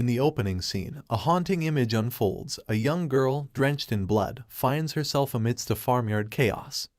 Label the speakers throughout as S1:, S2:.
S1: In the opening scene, a haunting image unfolds. A young girl, drenched in blood, finds herself amidst a farmyard chaos.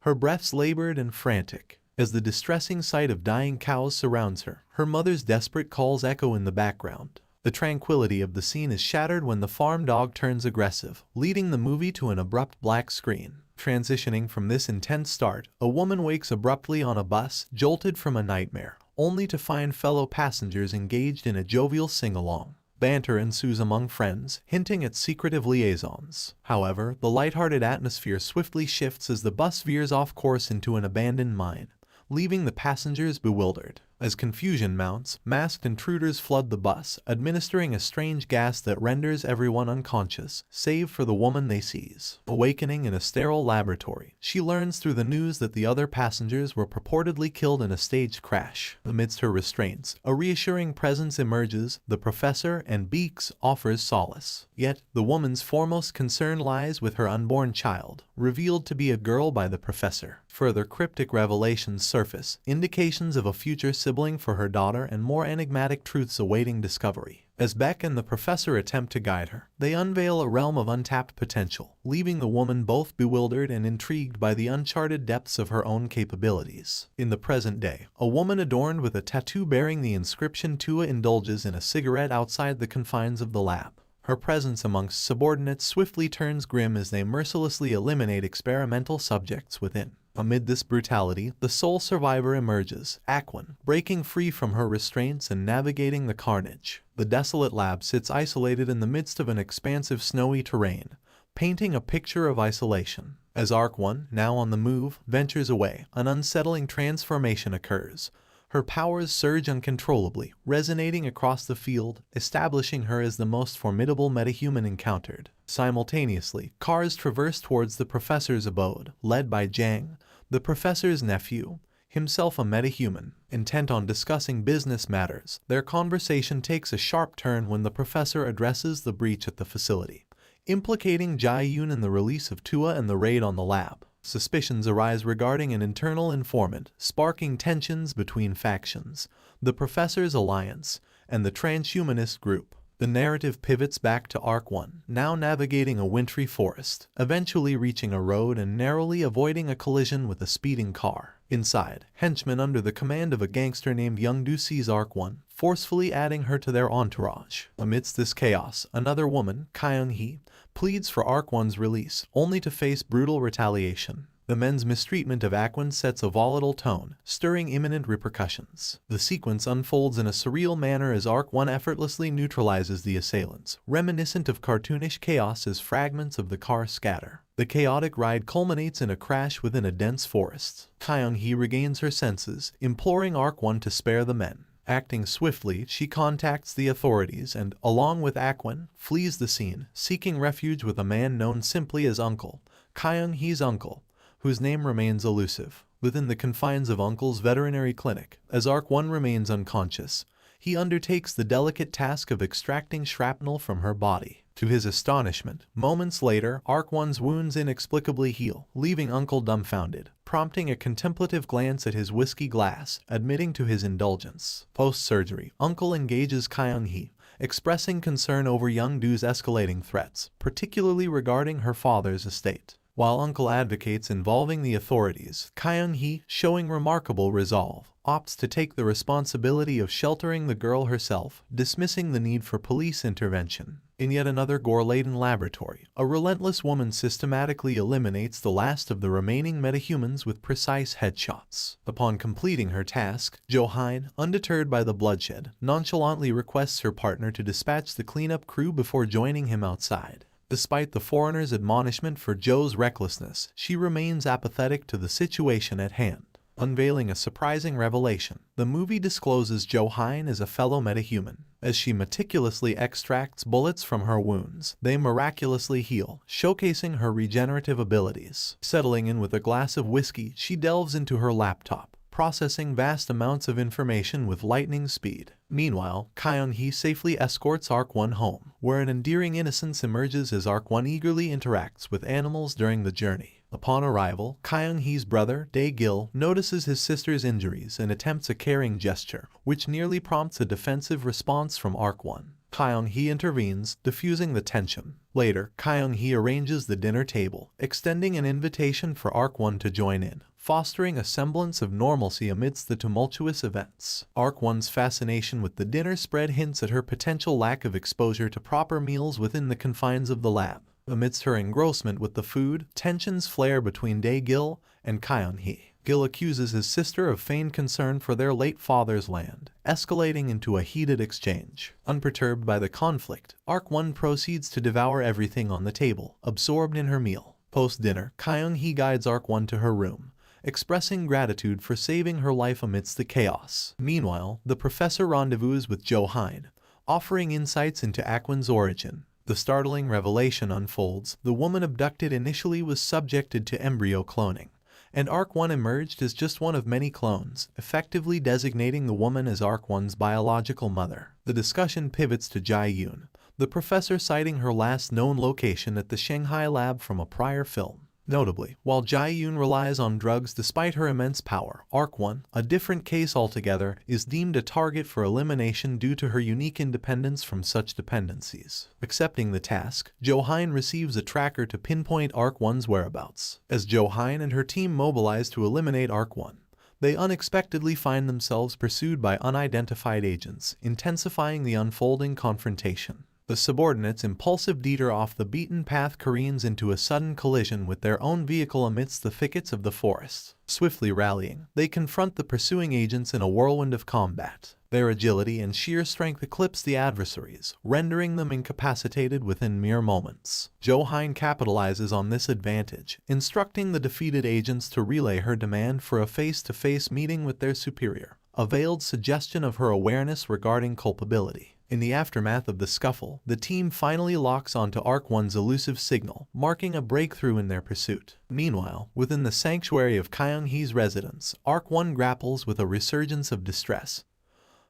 S1: Her breaths labored and frantic, as the distressing sight of dying cows surrounds her. Her mother's desperate calls echo in the background. The tranquility of the scene is shattered when the farm dog turns aggressive, leading the movie to an abrupt black screen. Transitioning from this intense start, a woman wakes abruptly on a bus, jolted from a nightmare, only to find fellow passengers engaged in a jovial sing-along. Banter ensues among friends, hinting at secretive liaisons. However, the lighthearted atmosphere swiftly shifts as the bus veers off course into an abandoned mine, leaving the passengers bewildered. As confusion mounts, masked intruders flood the bus, administering a strange gas that renders everyone unconscious, save for the woman they seize. Awakening in a sterile laboratory, she learns through the news that the other passengers were purportedly killed in a staged crash. Amidst her restraints, a reassuring presence emerges. The professor, and Beeks offers solace. Yet, the woman's foremost concern lies with her unborn child, revealed to be a girl by the professor. Further cryptic revelations surface, indications of a future sibling for her daughter and more enigmatic truths awaiting discovery. As Beck and the professor attempt to guide her, they unveil a realm of untapped potential, leaving the woman both bewildered and intrigued by the uncharted depths of her own capabilities. In the present day, a woman adorned with a tattoo bearing the inscription Tua indulges in a cigarette outside the confines of the lab. Her presence amongst subordinates swiftly turns grim as they mercilessly eliminate experimental subjects within. Amid this brutality, the sole survivor emerges, Aquan, breaking free from her restraints and navigating the carnage. The desolate lab sits isolated in the midst of an expansive snowy terrain, painting a picture of isolation. As Aquan, now on the move, ventures away, an unsettling transformation occurs. Her powers surge uncontrollably, resonating across the field, establishing her as the most formidable metahuman encountered. Simultaneously, cars traverse towards the professor's abode, led by Jang, the professor's nephew, himself a metahuman. Intent on discussing business matters, their conversation takes a sharp turn when the professor addresses the breach at the facility, implicating Jae-yoon in the release of Tua and the raid on the lab. Suspicions arise regarding an internal informant, sparking tensions between factions, the Professor's Alliance, and the transhumanist group. The narrative pivots back to Arc 1, now navigating a wintry forest, eventually reaching a road and narrowly avoiding a collision with a speeding car. Inside, henchmen under the command of a gangster named Youngdu seize Arc 1, forcefully adding her to their entourage. Amidst this chaos, another woman, Kyung-hee, pleads for Arc 1's release, only to face brutal retaliation. The men's mistreatment of Aquan sets a volatile tone, stirring imminent repercussions. The sequence unfolds in a surreal manner as Arc 1 effortlessly neutralizes the assailants, reminiscent of cartoonish chaos as fragments of the car scatter. The chaotic ride culminates in a crash within a dense forest. Kyung-hee regains her senses, imploring Arc 1 to spare the men. Acting swiftly, she contacts the authorities and, along with Aquan, flees the scene, seeking refuge with a man known simply as Uncle, Kyung-hee's uncle, whose name remains elusive. Within the confines of Uncle's veterinary clinic, as Arc 1 remains unconscious, he undertakes the delicate task of extracting shrapnel from her body. To his astonishment, moments later, Arc 1's wounds inexplicably heal, leaving Uncle dumbfounded, prompting a contemplative glance at his whiskey glass, admitting to his indulgence. Post-surgery, Uncle engages Kyung-hee, expressing concern over Youngdu's escalating threats, particularly regarding her father's estate. While Uncle advocates involving the authorities, Kyung-hee, showing remarkable resolve, opts to take the responsibility of sheltering the girl herself, dismissing the need for police intervention. In yet another gore-laden laboratory, a relentless woman systematically eliminates the last of the remaining metahumans with precise headshots. Upon completing her task, Jo-hein, undeterred by the bloodshed, nonchalantly requests her partner to dispatch the cleanup crew before joining him outside. Despite the foreigner's admonishment for Joe's recklessness, she remains apathetic to the situation at hand. Unveiling a surprising revelation, the movie discloses Jo-hein as a fellow metahuman. As she meticulously extracts bullets from her wounds, they miraculously heal, showcasing her regenerative abilities. Settling in with a glass of whiskey, she delves into her laptop, processing vast amounts of information with lightning speed. Meanwhile, Kyung-hee safely escorts Arc 1 home, where an endearing innocence emerges as Arc 1 eagerly interacts with animals during the journey. Upon arrival, Kyung-hee's brother, Dae-gil, notices his sister's injuries and attempts a caring gesture, which nearly prompts a defensive response from Arc 1. Kyung-hee intervenes, diffusing the tension. Later, Kyung-hee arranges the dinner table, extending an invitation for Ark-1 to join in, fostering a semblance of normalcy amidst the tumultuous events. Ark-1's fascination with the dinner spread hints at her potential lack of exposure to proper meals within the confines of the lab. Amidst her engrossment with the food, tensions flare between Dae-gil and Kyung-hee. Gil accuses his sister of feigned concern for their late father's land, escalating into a heated exchange. Unperturbed by the conflict, Ark-1 proceeds to devour everything on the table, absorbed in her meal. Post-dinner, Kyung-hee guides Ark-1 to her room, expressing gratitude for saving her life amidst the chaos. Meanwhile, the professor rendezvous with Jo-hein, offering insights into Ark-1's origin. The startling revelation unfolds: the woman abducted initially was subjected to embryo cloning, and Ark-1 emerged as just one of many clones, effectively designating the woman as Ark-1's biological mother. The discussion pivots to Jae-yoon, the professor citing her last known location at the Shanghai lab from a prior film. Notably, while Jae-yoon relies on drugs despite her immense power, Ark-1, a different case altogether, is deemed a target for elimination due to her unique independence from such dependencies. Accepting the task, Jo-hein receives a tracker to pinpoint Ark-1's whereabouts. As Jo-hein and her team mobilize to eliminate Ark-1, they unexpectedly find themselves pursued by unidentified agents, intensifying the unfolding confrontation. The subordinates' impulsive detour off the beaten path careens into a sudden collision with their own vehicle amidst the thickets of the forest. Swiftly rallying, they confront the pursuing agents in a whirlwind of combat. Their agility and sheer strength eclipse the adversaries, rendering them incapacitated within mere moments. Jo-hein capitalizes on this advantage, instructing the defeated agents to relay her demand for a face-to-face meeting with their superior, a veiled suggestion of her awareness regarding culpability. In the aftermath of the scuffle, the team finally locks onto Ark-1's elusive signal, marking a breakthrough in their pursuit. Meanwhile, within the sanctuary of Kyung-hee's residence, Ark-1 grapples with a resurgence of distress,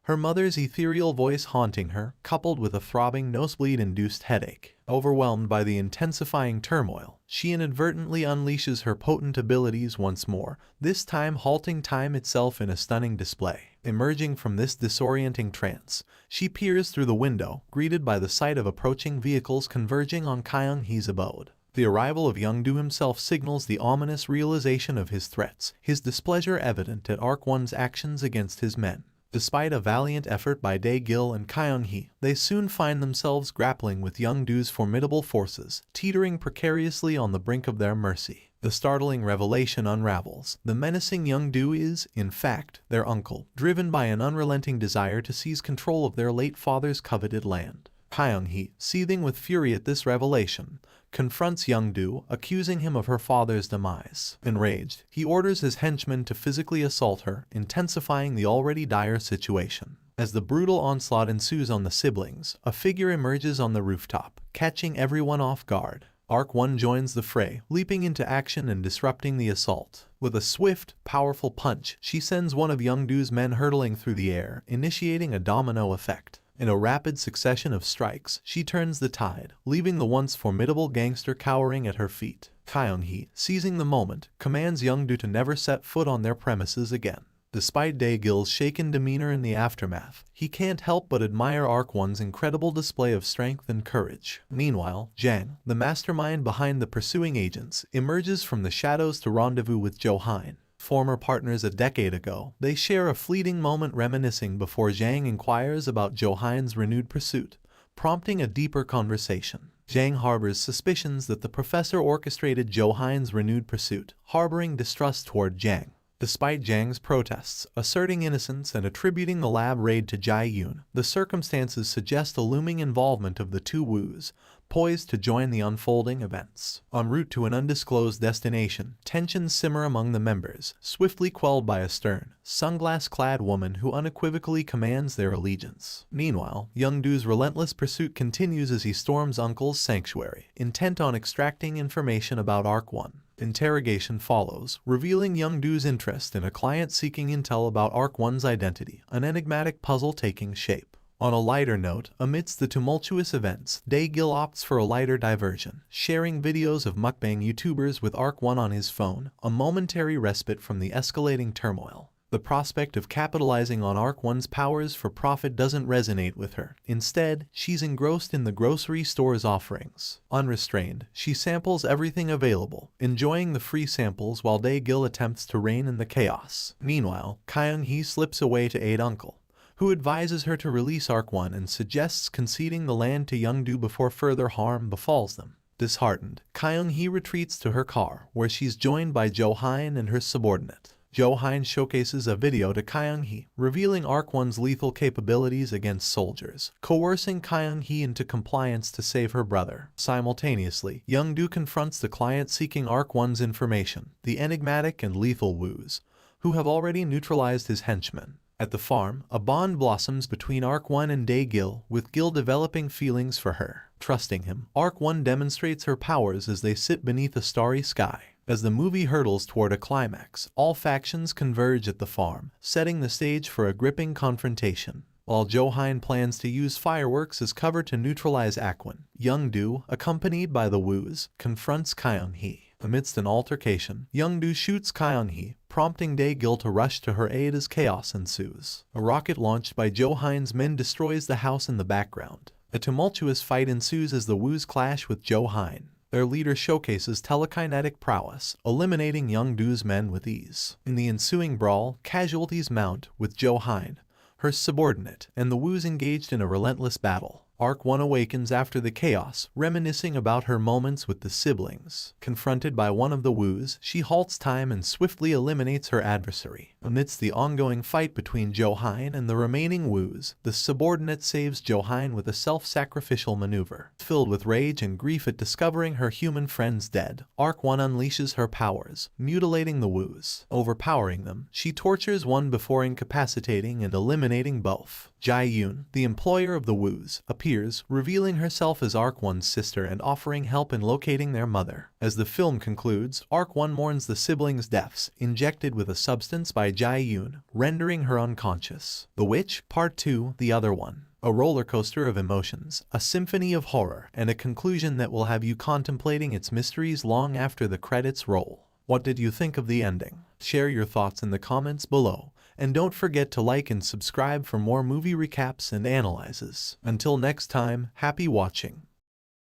S1: her mother's ethereal voice haunting her, coupled with a throbbing nosebleed-induced headache. Overwhelmed by the intensifying turmoil, she inadvertently unleashes her potent abilities once more, this time halting time itself in a stunning display. Emerging from this disorienting trance, she peers through the window, greeted by the sight of approaching vehicles converging on Kyung-hee's abode. The arrival of Young-do himself signals the ominous realization of his threats, his displeasure evident at Ark-1's actions against his men. Despite a valiant effort by Dae-gil and Kyung-hee, they soon find themselves grappling with Young-do's formidable forces, teetering precariously on the brink of their mercy. The startling revelation unravels: the menacing Young-do is, in fact, their uncle, driven by an unrelenting desire to seize control of their late father's coveted land. Kyung-hee, seething with fury at this revelation, confronts Young-do, accusing him of her father's demise. Enraged, he orders his henchmen to physically assault her, intensifying the already dire situation. As the brutal onslaught ensues on the siblings, a figure emerges on the rooftop, catching everyone off guard. Ark-1 joins the fray, leaping into action and disrupting the assault. With a swift, powerful punch, she sends one of Young-do's men hurtling through the air, initiating a domino effect. In a rapid succession of strikes, she turns the tide, leaving the once formidable gangster cowering at her feet. Kyung-hee, seizing the moment, commands Young-do to never set foot on their premises again. Despite Dae-gil's shaken demeanor in the aftermath, he can't help but admire Ark-1's incredible display of strength and courage. Meanwhile, Jang, the mastermind behind the pursuing agents, emerges from the shadows to rendezvous with Jo-hein. Former partners a decade ago, they share a fleeting moment reminiscing before Jang inquires about Jo-hein's renewed pursuit, prompting a deeper conversation. Jang harbors suspicions that the professor orchestrated Jo-hein's renewed pursuit, harboring distrust toward Jang. Despite Jang's protests, asserting innocence and attributing the lab raid to Jae-yoon, the circumstances suggest a looming involvement of the two woos, poised to join the unfolding events. En route to an undisclosed destination, tensions simmer among the members, swiftly quelled by a stern, sunglass-clad woman who unequivocally commands their allegiance. Meanwhile, Young-do's relentless pursuit continues as he storms Uncle's sanctuary, intent on extracting information about Ark-1. Interrogation follows, revealing Young-do's interest in a client seeking intel about Ark-1's identity, an enigmatic puzzle taking shape. On a lighter note, amidst the tumultuous events, Dae-gil opts for a lighter diversion, sharing videos of mukbang YouTubers with Ark-1 on his phone, a momentary respite from the escalating turmoil. The prospect of capitalizing on Arc 1's powers for profit doesn't resonate with her. Instead, she's engrossed in the grocery store's offerings. Unrestrained, she samples everything available, enjoying the free samples while Dae-gil attempts to rein in the chaos. Meanwhile, Kyung-hee slips away to aid Uncle, who advises her to release Arc 1 and suggests conceding the land to Young-do before further harm befalls them. Disheartened, Kyung-hee retreats to her car, where she's joined by Jo-hein and her subordinate. Jo-hein showcases a video to Kyung-hee, revealing Arc 1's lethal capabilities against soldiers, coercing Kyung-hee into compliance to save her brother. Simultaneously, Young-do confronts the client seeking Arc 1's information, the enigmatic and lethal Woos, who have already neutralized his henchmen. At the farm, a bond blossoms between Arc 1 and Dae-gil, with Gil developing feelings for her. Trusting him, Arc 1 demonstrates her powers as they sit beneath a starry sky. As the movie hurtles toward a climax, all factions converge at the farm, setting the stage for a gripping confrontation. While Jo-hein plans to use fireworks as cover to neutralize Akwon, Young-do, accompanied by the Woos, confronts Kyung-hee. Amidst an altercation, Young-do shoots Kyung-hee, prompting Dae-gil to rush to her aid as chaos ensues. A rocket launched by Jo-hein's men destroys the house in the background. A tumultuous fight ensues as the Woos clash with Jo-hein. Their leader showcases telekinetic prowess, eliminating Young-do's men with ease. In the ensuing brawl, casualties mount, with Jo-hein, her subordinate, and the Woos engaged in a relentless battle. Arc 1 awakens after the chaos, reminiscing about her moments with the siblings. Confronted by one of the Woos, she halts time and swiftly eliminates her adversary. Amidst the ongoing fight between Jo-hein and the remaining Woos, the subordinate saves Jo-hein with a self-sacrificial maneuver. Filled with rage and grief at discovering her human friends dead, Arc 1 unleashes her powers, mutilating the Woos. Overpowering them, she tortures one before incapacitating and eliminating both. Jae-yoon, the employer of the Woos, appears, revealing herself as Arc 1's sister and offering help in locating their mother. As the film concludes, Arc 1 mourns the siblings' deaths, injected with a substance by Jae-yoon, rendering her unconscious. The Witch, Part 2, The Other One. A roller coaster of emotions, a symphony of horror, and a conclusion that will have you contemplating its mysteries long after the credits roll. What did you think of the ending? Share your thoughts in the comments below, and don't forget to like and subscribe for more movie recaps and analyses. Until next time, happy watching.